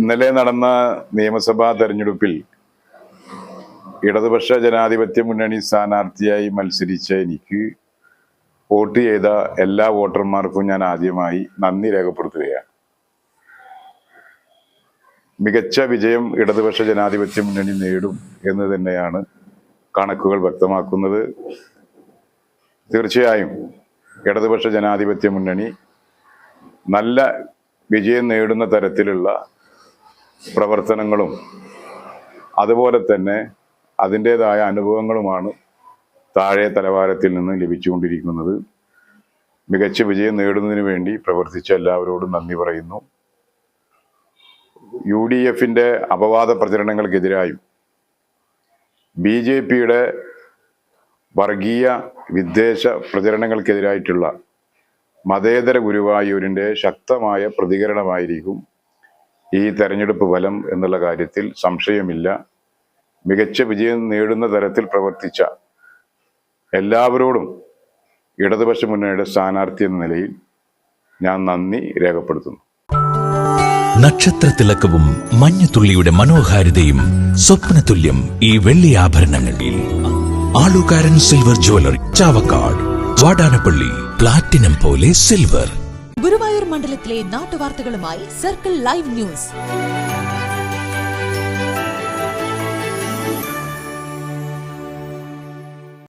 ഇന്നലെ നടന്ന നിയമസഭാ തെരഞ്ഞെടുപ്പിൽ ഇടതുപക്ഷ ജനാധിപത്യ മുന്നണി സ്ഥാനാർത്ഥിയായി മത്സരിച്ച എനിക്ക് വോട്ട് ചെയ്ത എല്ലാ വോട്ടർമാർക്കും ഞാൻ ആദ്യമായി നന്ദി രേഖപ്പെടുത്തുകയാണ്. മികച്ച വിജയം ഇടതുപക്ഷ ജനാധിപത്യ മുന്നണി നേടും എന്ന് തന്നെയാണ് കണക്കുകൾ വ്യക്തമാക്കുന്നത്. തീർച്ചയായും ഇടതുപക്ഷ ജനാധിപത്യ മുന്നണി നല്ല വിജയം നേടുന്ന തരത്തിലുള്ള പ്രവർത്തനങ്ങളും അതുപോലെ തന്നെ അതിൻ്റെതായ അനുഭവങ്ങളുമാണ് താഴെ തലവാരത്തിൽ നിന്ന് ലഭിച്ചുകൊണ്ടിരിക്കുന്നത്. മികച്ച വിജയം നേടുന്നതിന് വേണ്ടി പ്രവർത്തിച്ച എല്ലാവരോടും നന്ദി പറയുന്നു. UDFിൻ്റെ അപവാദ പ്രചരണങ്ങൾക്കെതിരായും BJPയുടെ വർഗീയ വിദ്വേഷ പ്രചരണങ്ങൾക്കെതിരായിട്ടുള്ള മതേതര ഗുരുവായൂരിൻ്റെ ശക്തമായ പ്രതികരണമായിരിക്കും ഈ തെരഞ്ഞെടുപ്പ് ഫലം എന്നുള്ള കാര്യത്തിൽ സംശയമില്ല. മികച്ച വിജയം നേടുന്ന തരത്തിൽ പ്രവർത്തിച്ച എല്ലാവരോടും ഇടതുപക്ഷ മുന്നണിയുടെ സ്ഥാനാർത്ഥി എന്ന നിലയിൽ ഞാൻ നന്ദി രേഖപ്പെടുത്തുന്നു. നക്ഷത്രത്തിലക്കവും മഞ്ഞത്തുള്ളിയുടെ മനോഹാരിതയും സ്വപ്നതുല്യം ഈ വെള്ളി ആഭരണങ്ങളിൽ ആളുകാരൻ silver jewellery, Chavakkad, Vadanappally. Platinum പോലെ സിൽവർ. ഗുരുവായൂർ മണ്ഡലത്തിലെ നാട്ടുവാർത്തകളുമായി സർക്കിൾ ലൈവ് ന്യൂസ്.